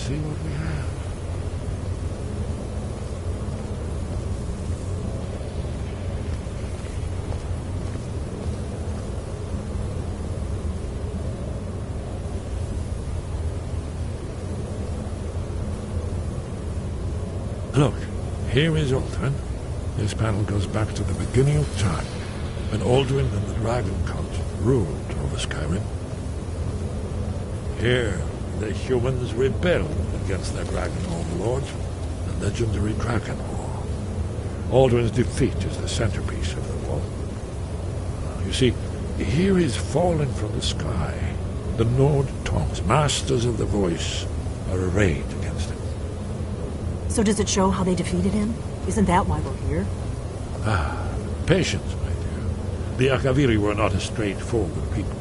see what we have. Look, here is Alduin. This panel goes back to the beginning of time, when Alduin and the Dragon Cult ruled over Skyrim. Here, the humans rebelled against their dragon overlords, the legendary Dragon War. Alduin's defeat is the centerpiece of the war. You see, here is fallen from the sky. The Nord Tongs, masters of the voice, are arrayed against him. So does it show how they defeated him? Isn't that why we're here? Ah, patience, my dear. The Akaviri were not a straightforward people.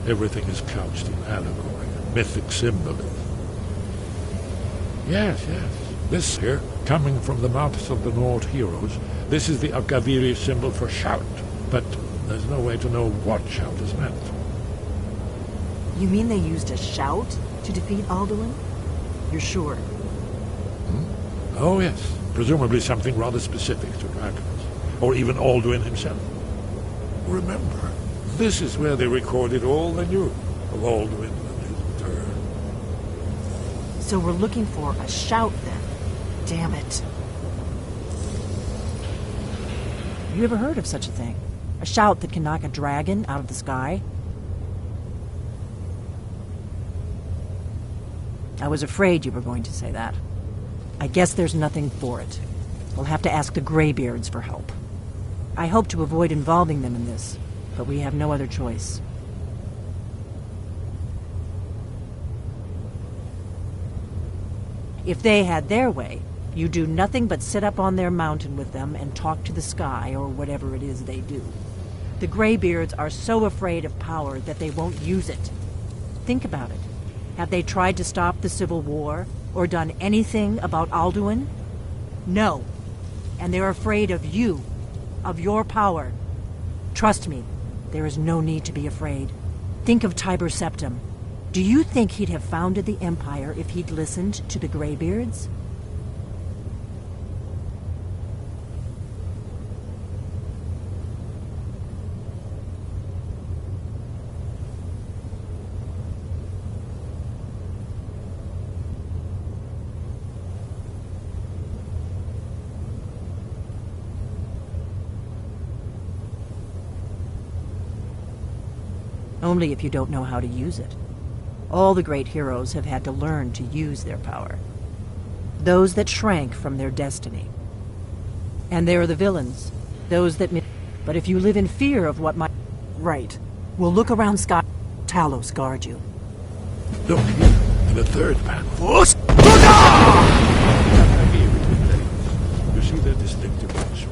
Everything is couched in allegory and mythic symbolism. Yes. This here, coming from the mouths of the Nord heroes, this is the Akaviri symbol for shout. But there's no way to know what shout is meant. You mean they used a shout to defeat Alduin? You're sure? Oh, yes. Presumably something rather specific to dragons. Or even Alduin himself. Remember, this is where they recorded all they knew of Alduin and his return. So we're looking for a shout, then. Damn it. You ever heard of such a thing? A shout that can knock a dragon out of the sky? I was afraid you were going to say that. I guess there's nothing for it. We'll have to ask the Greybeards for help. I hope to avoid involving them in this, but we have no other choice. If they had their way, you do nothing but sit up on their mountain with them and talk to the sky or whatever it is they do. The Greybeards are so afraid of power that they won't use it. Think about it. Have they tried to stop the Civil War or done anything about Alduin? No. And they're afraid of you, of your power. Trust me, there is no need to be afraid. Think of Tiber Septim. Do you think he'd have founded the Empire if he'd listened to the Greybeards? Only if you don't know how to use it. All the great heroes have had to learn to use their power. Those that shrank from their destiny. And there are the villains, those that... But if you live in fear of what might... Right. We'll look around Sky... Talos guard you. Look here, in the third panel. You see their distinctive swords.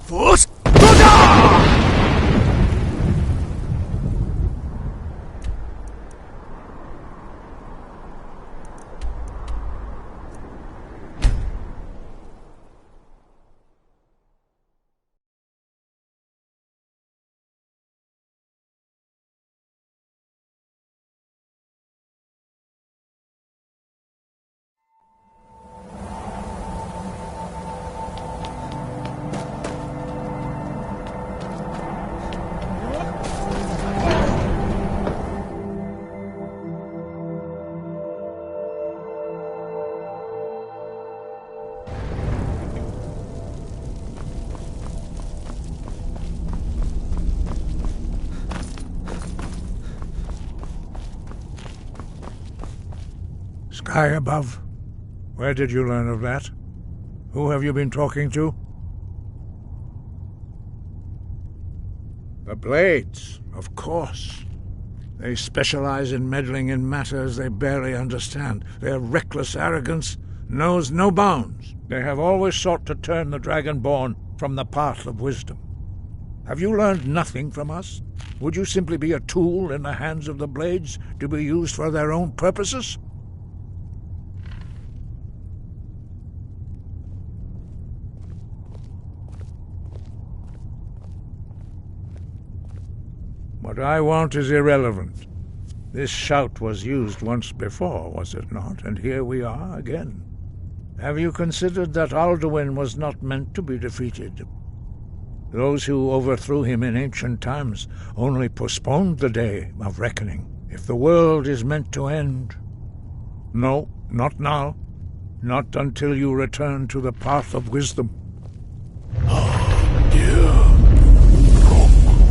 Force! Buddha! Sky above. Where did you learn of that? Who have you been talking to? The Blades, of course. They specialize in meddling in matters they barely understand. Their reckless arrogance knows no bounds. They have always sought to turn the Dragonborn from the path of wisdom. Have you learned nothing from us? Would you simply be a tool in the hands of the Blades to be used for their own purposes? What I want is irrelevant. This shout was used once before, was it not? And here we are again. Have you considered that Alduin was not meant to be defeated? Those who overthrew him in ancient times only postponed the day of reckoning. If the world is meant to end... No, not now. Not until you return to the path of wisdom.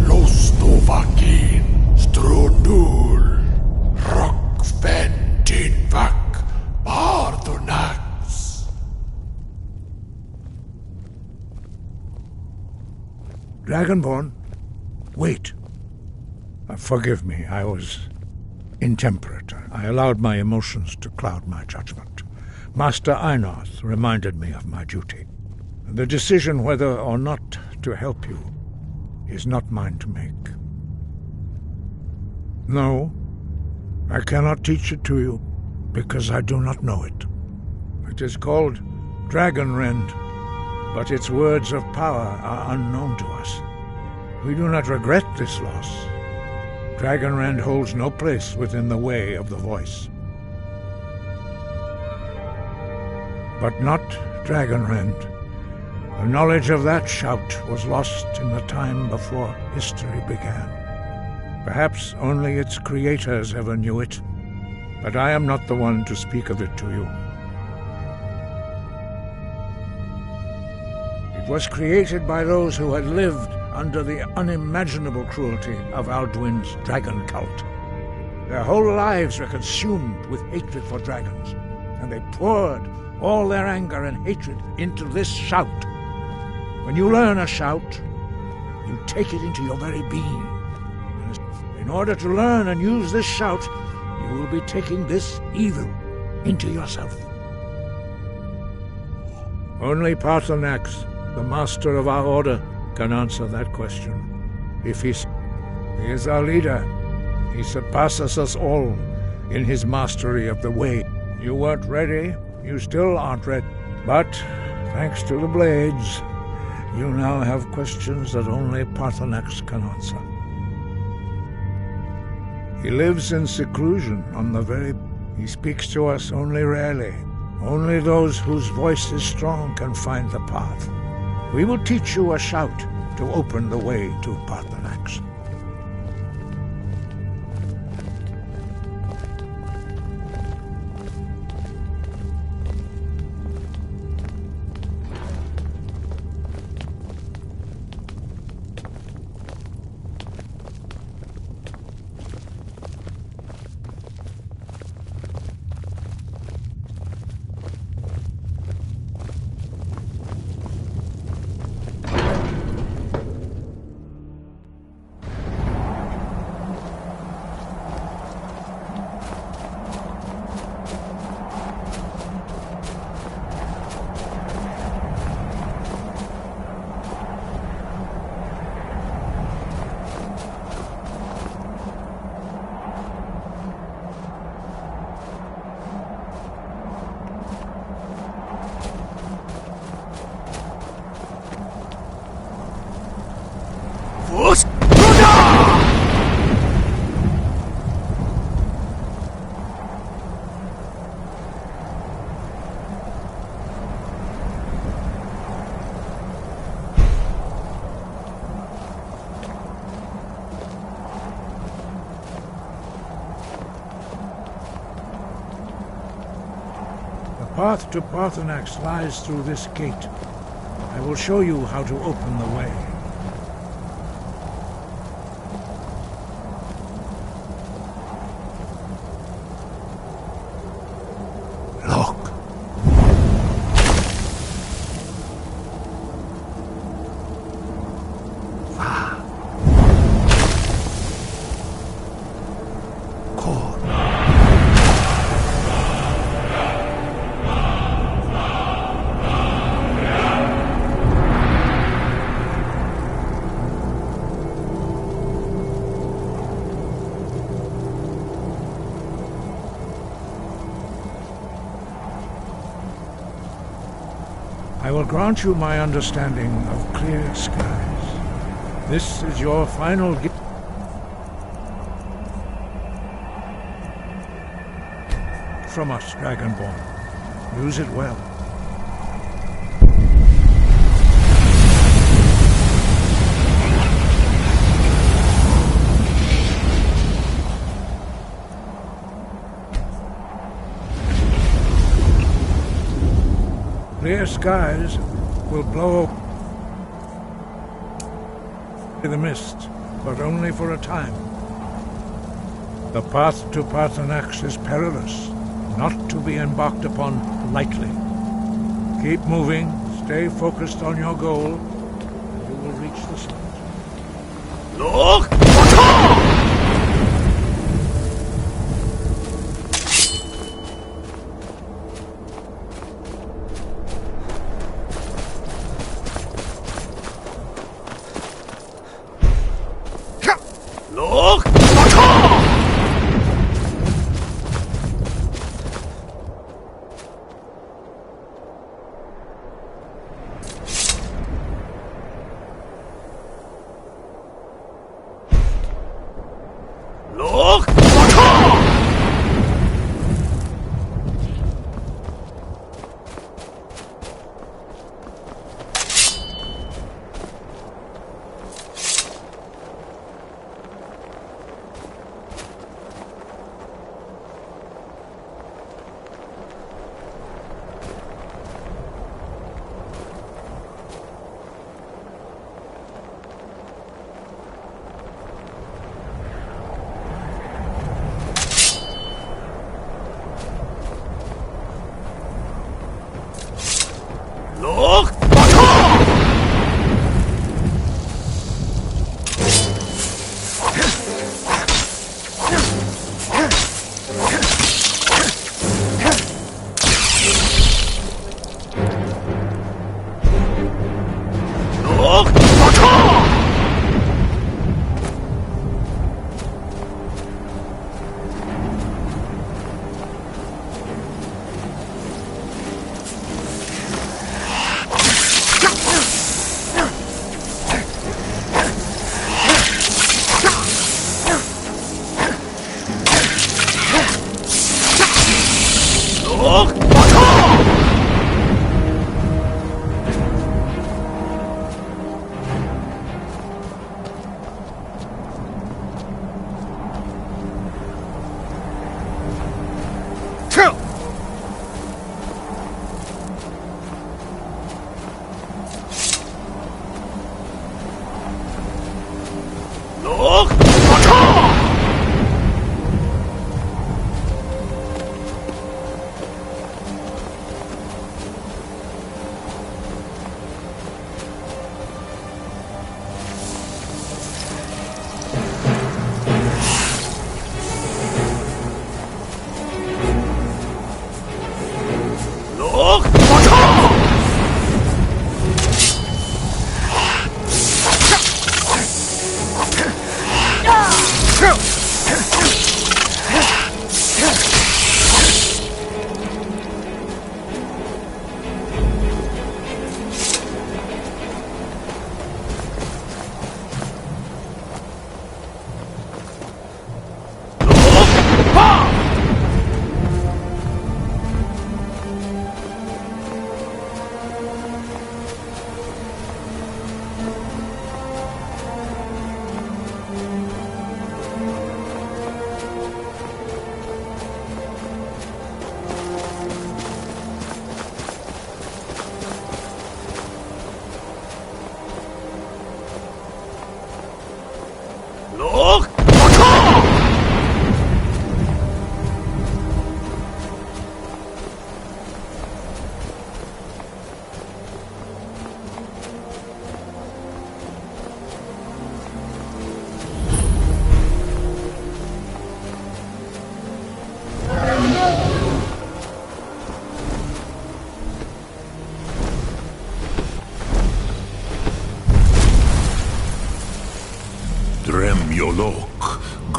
Lostovakin, Strudul, Rockventinvak, Bardonax. Dragonborn? Wait. Forgive me, I was intemperate. I allowed my emotions to cloud my judgment. Master Einarth reminded me of my duty. The decision whether or not to help you is not mine to make. No, I cannot teach it to you, because I do not know it. It is called Dragonrend, but its words of power are unknown to us. We do not regret this loss. Dragonrend holds no place within the way of the voice. But not Dragonrend. The knowledge of that shout was lost in the time before history began. Perhaps only its creators ever knew it, but I am not the one to speak of it to you. It was created by those who had lived under the unimaginable cruelty of Alduin's dragon cult. Their whole lives were consumed with hatred for dragons, and they poured all their anger and hatred into this shout. When you learn a shout, you take it into your very being. In order to learn and use this shout, you will be taking this evil into yourself. Only Paarthurnax, the master of our order, can answer that question. If he is our leader, he surpasses us all in his mastery of the way. You weren't ready, you still aren't ready. But, thanks to the Blades, you now have questions that only Paarthurnax can answer. He lives in seclusion on the very... He speaks to us only rarely. Only those whose voice is strong can find the path. We will teach you a shout to open the way to Paarthurnax. path to Parthenax lies through this gate. I will show you how to open the way. Look. I will grant you my understanding of clear skies. This is your final gift from us, Dragonborn. Use it well. Clear skies will blow away the mist, but only for a time. The path to Parthenax is perilous, not to be embarked upon lightly. Keep moving, stay focused on your goal, and you will reach the summit. Look! Look!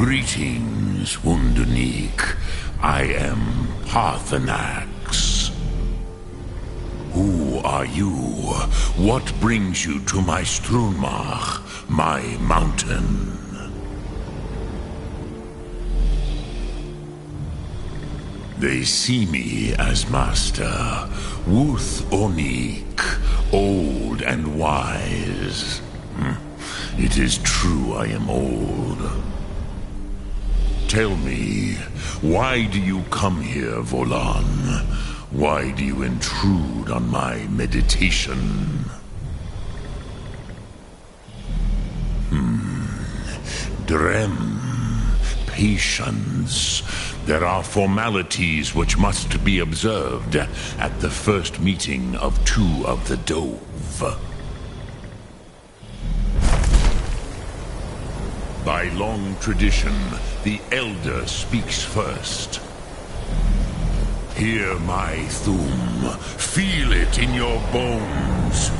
Greetings, Wunderneek. I am Parthenax. Who are you? What brings you to my Strunmach, my mountain? They see me as master, Wuth Onik, old and wise. It is true I am old. Tell me, why do you come here, Volan? Why do you intrude on my meditation? Drem. Patience. There are formalities which must be observed at the first meeting of two of the Dove. By long tradition, the Elder speaks first. Hear my Thum. Feel it in your bones.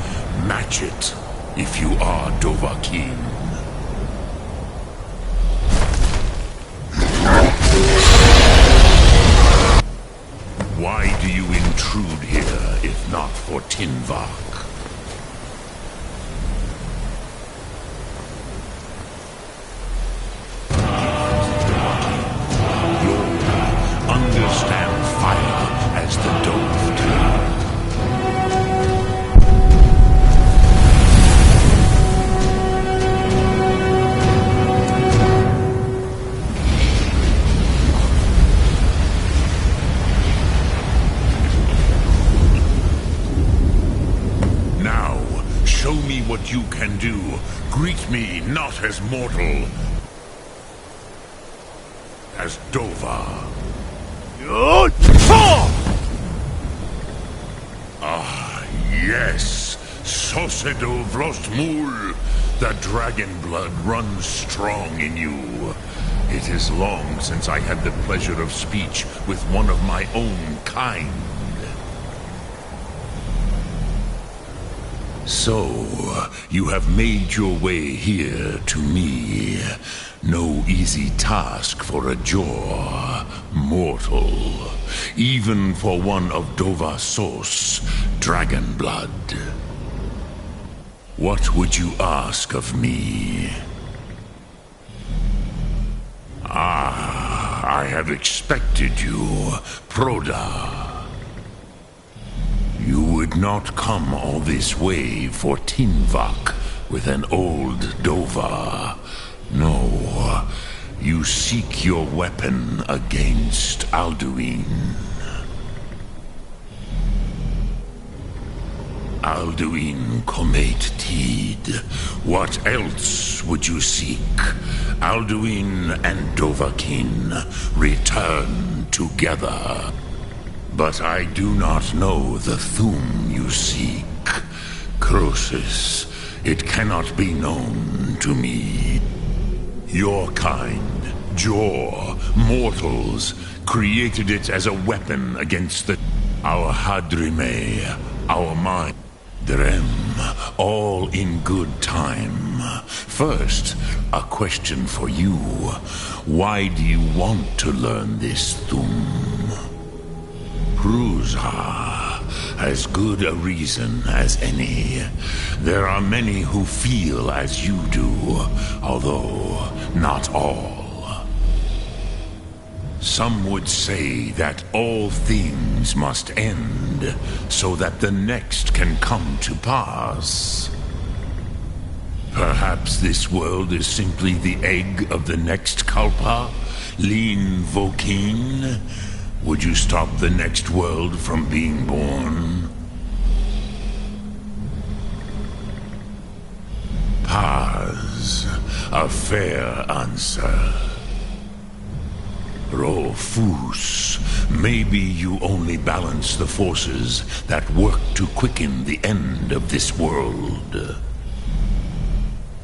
Match it if you are Dovahkiin. Why do you intrude here if not for Tinvak? Understand fire as the Dove do. Now, show me what you can do. Greet me not as mortal, as Dova. Ah, yes. Sosedo Vlostmul. The dragon blood runs strong in you. It is long since I had the pleasure of speech with one of my own kind. So, you have made your way here to me. No easy task for a Jor, mortal. Even for one of Dovasos, dragon blood. What would you ask of me? Ah, I have expected you, Proda. You would not come all this way for Tinvak with an old Dova. No, you seek your weapon against Alduin. Alduin Comate Tid. What else would you seek? Alduin and Dovahkiin return together. But I do not know the Thum you seek. Croesus, it cannot be known to me. Your kind, Jor, mortals, created it as a weapon against our Hadrime, our mind. Drem, all in good time. First, a question for you. Why do you want to learn this Thum? Pruzha, as good a reason as any. There are many who feel as you do, although not all. Some would say that all things must end, so that the next can come to pass. Perhaps this world is simply the egg of the next Kalpa, Lean Vokin. Would you stop the next world from being born? Paz, a fair answer. Rofus, maybe you only balance the forces that work to quicken the end of this world.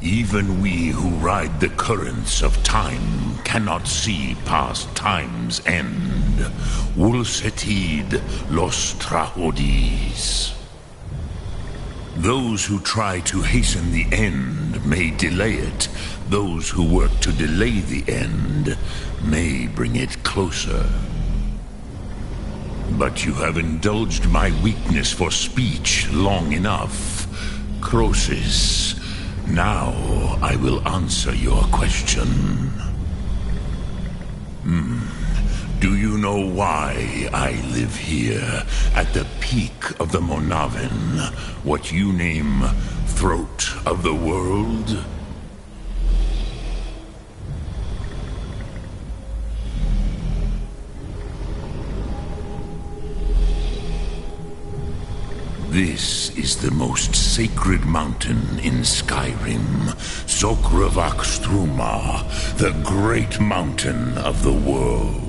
Even we who ride the currents of time cannot see past time's end. Wulsetid los trahodis. Those who try to hasten the end may delay it, Those who work to delay the end may bring it closer. But you have indulged my weakness for speech long enough, Croesus. Now I will answer your question. Do you know why I live here, at the peak of the Monavin, what you name Throat of the World? This is the most sacred mountain in Skyrim, Zokravak Struma, the great mountain of the world.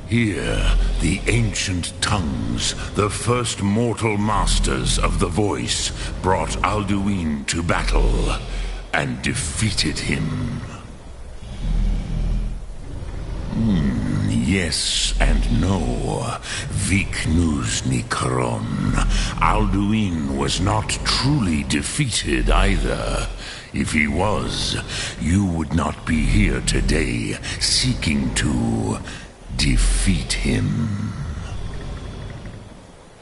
Here, the ancient tongues, the first mortal masters of the voice, brought Alduin to battle and defeated him. Yes and no. Viknus Nikaron. Alduin was not truly defeated either. If he was, you would not be here today seeking to defeat him.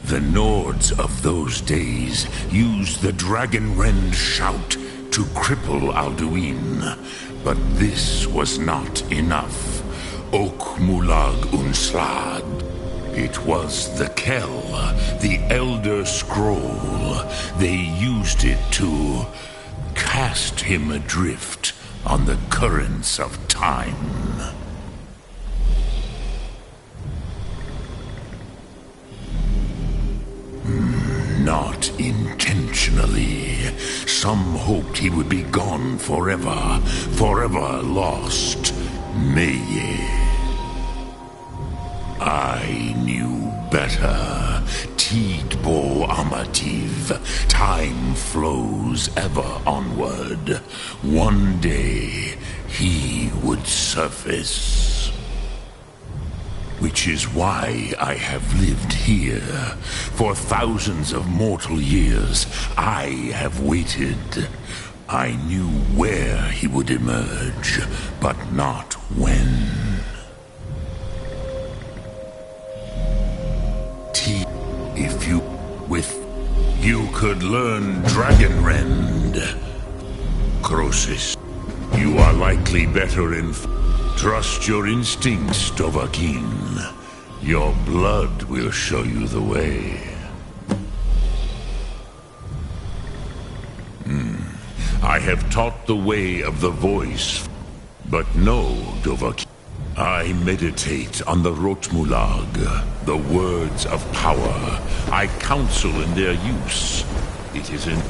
The Nords of those days used the Dragonrend shout to cripple Alduin, but this was not enough. Ok Mulag Unslad. It was the Kell, the Elder Scroll. They used it to cast him adrift on the currents of time. Not intentionally. Some hoped he would be gone forever, forever lost. Meye. I knew better. Tidbo Amativ. Time flows ever onward. One day, he would surface. Which is why I have lived here. For thousands of mortal years, I have waited. I knew where he would emerge, but not when. If you could learn Dragonrend. Croesus, you are likely better in... Trust your instincts, Dovahkiin. Your blood will show you the way. I have taught the way of the voice, but no, Dovahkiin. I meditate on the Rotmulag, the words of power. I counsel in their use. It is in...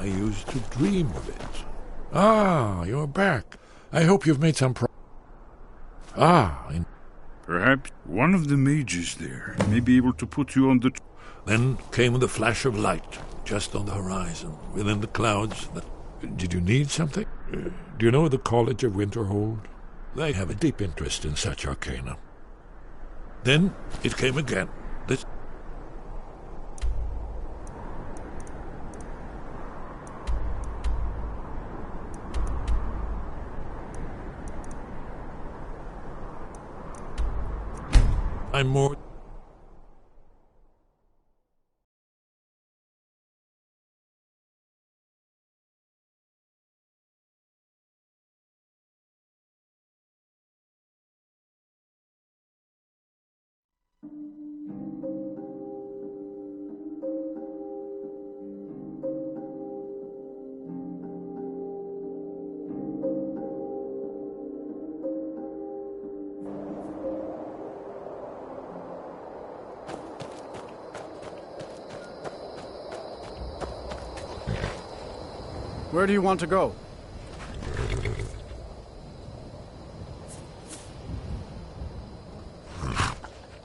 used to dream of it. Ah, you're back. I hope you've made some Perhaps one of the mages there may be able to put you on the... Then came the flash of light, just on the horizon, within the clouds. Did you need something? Do you know the College of Winterhold? They have a deep interest in such arcana. Then it came again. I'm more... Where do you want to go?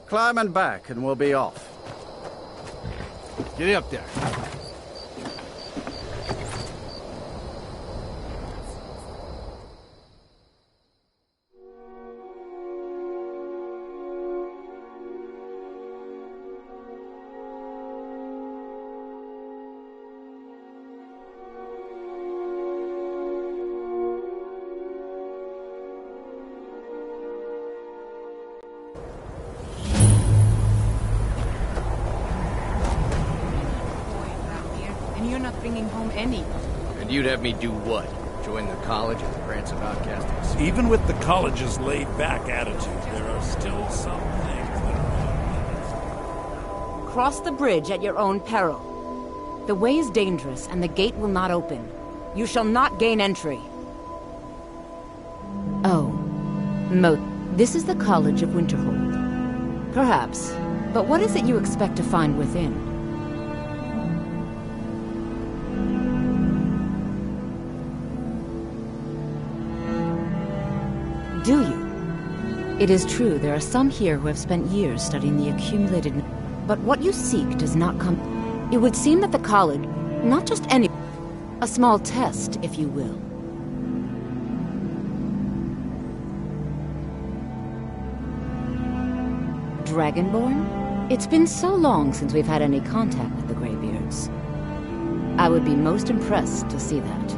Climb and back, and we'll be off. Get up there. Bringing home any. And you'd have me do what? Join the college and prance about casting? Even with the college's laid-back attitude, there are still some things that are... Cross the bridge at your own peril. The way is dangerous, and the gate will not open. You shall not gain entry. Oh. This is the College of Winterhold. Perhaps. But what is it you expect to find within? Do you? It is true, there are some here who have spent years studying the accumulated... But what you seek does not come... It would seem that the college, not just any... A small test, if you will. Dragonborn? It's been so long since we've had any contact with the Greybeards. I would be most impressed to see that.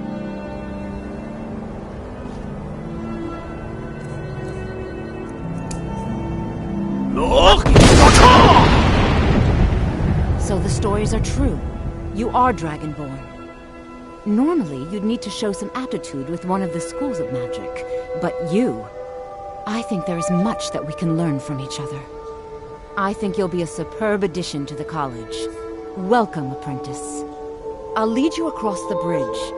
So the stories are true. You are Dragonborn. Normally, you'd need to show some aptitude with one of the schools of magic. But you... I think there is much that we can learn from each other. I think you'll be a superb addition to the college. Welcome, apprentice. I'll lead you across the bridge.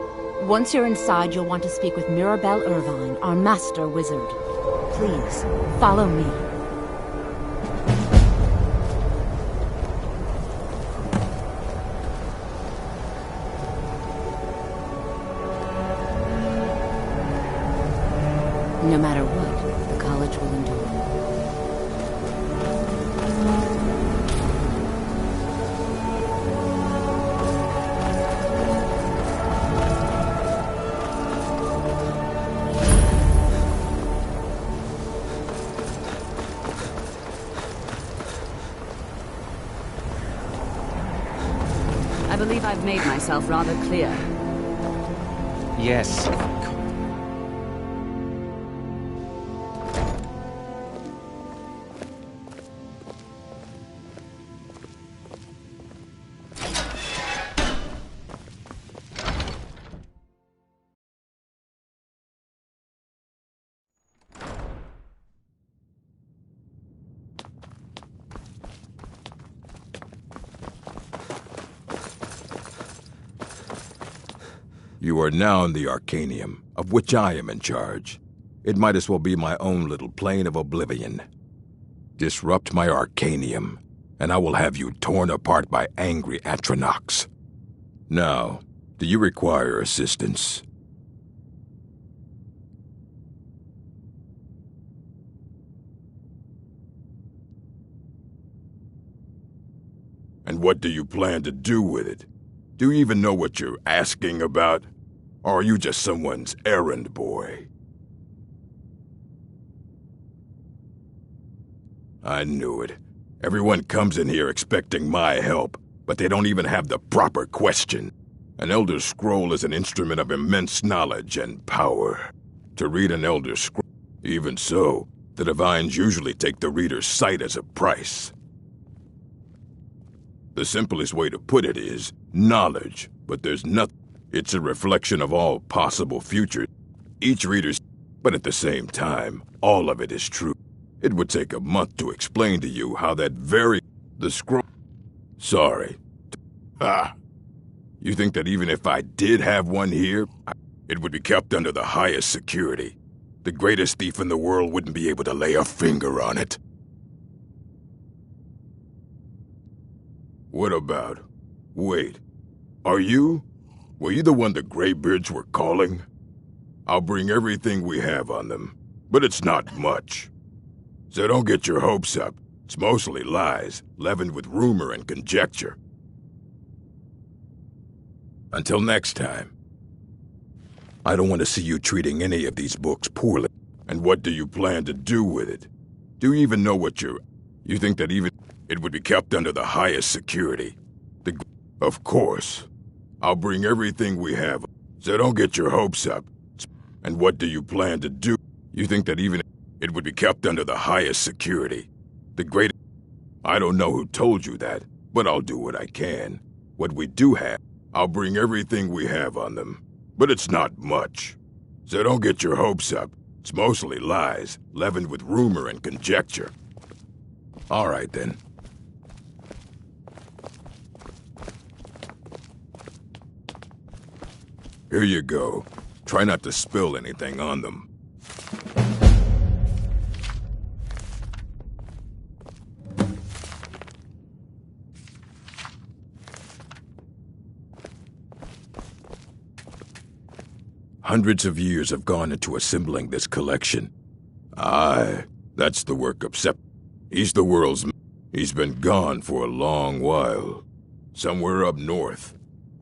Once you're inside, you'll want to speak with Mirabelle Irvine, our master wizard. Please, follow me. No matter what, the college will endure. I believe I've made myself rather clear. Yes. You are now in the Arcanium, of which I am in charge. It might as well be my own little plane of oblivion. Disrupt my Arcanium, and I will have you torn apart by angry Atronachs. Now, Do you require assistance? And what do you plan to do with it? Do you even know what you're asking about? Or are you just someone's errand boy? I knew it. Everyone comes in here expecting my help, but they don't even have the proper question. An Elder Scroll is an instrument of immense knowledge and power. To read an Elder Scroll, even so, the Divines usually take the reader's sight as a price. The simplest way to put it is knowledge, but there's nothing. It's a reflection of all possible futures. Each reader's, but at the same time, all of it is true. It would take a month to explain to you how the scroll... Sorry. You think that even if I did have one here, it would be kept under the highest security? The greatest thief in the world wouldn't be able to lay a finger on it. What about... Wait. Were you the one the Greybeards were calling? I'll bring everything we have on them, but it's not much. So don't get your hopes up. It's mostly lies, leavened with rumor and conjecture. Until next time. I don't want to see you treating any of these books poorly. And what do you plan to do with it? Do you even know what You think that even it would be kept under the highest security? Of course. I'll bring everything we have. So don't get your hopes up. And what do you plan to do? You think that even it would be kept under the highest security? I don't know who told you that, but I'll do what I can. What we do have, I'll bring everything we have on them. But it's not much. So don't get your hopes up. It's mostly lies, leavened with rumor and conjecture. All right, then. Here you go. Try not to spill anything on them. Hundreds of years have gone into assembling this collection. Aye, that's the work of He's the world's... He's been gone for a long while. Somewhere up north.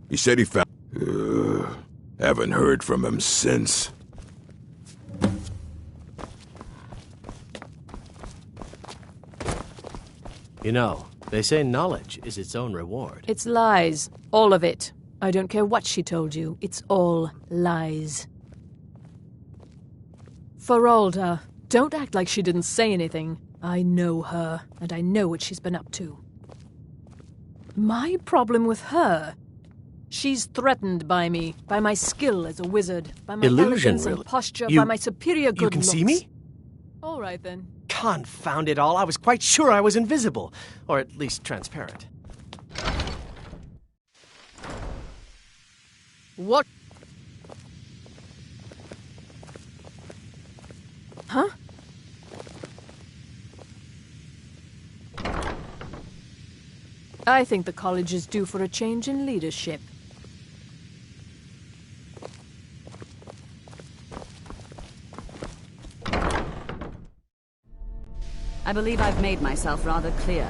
He said he found... haven't heard from him since. You know, they say knowledge is its own reward. It's lies. All of it. I don't care what she told you. It's all lies. Feralda, don't act like she didn't say anything. I know her, and I know what she's been up to. My problem with her... She's threatened by me, by my skill as a wizard, by my elegance and posture, by my superior good looks. You can see me? All right, then. Confound it all, I was quite sure I was invisible. Or at least transparent. What? Huh? I think the college is due for a change in leadership. I believe I've made myself rather clear.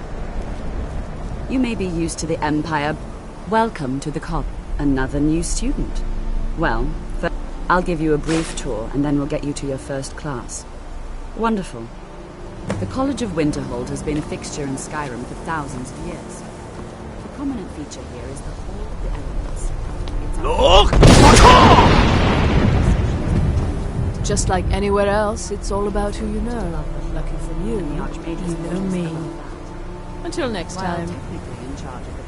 You may be used to the Empire. Welcome to the college. Another new student. Well, first, I'll give you a brief tour, and then we'll get you to your first class. Wonderful. The College of Winterhold has been a fixture in Skyrim for thousands of years. The prominent feature here is the Hall of the Elements. Just like anywhere else, it's all about who you know. Lucky for you, you know me. Until next time. While technically in charge of the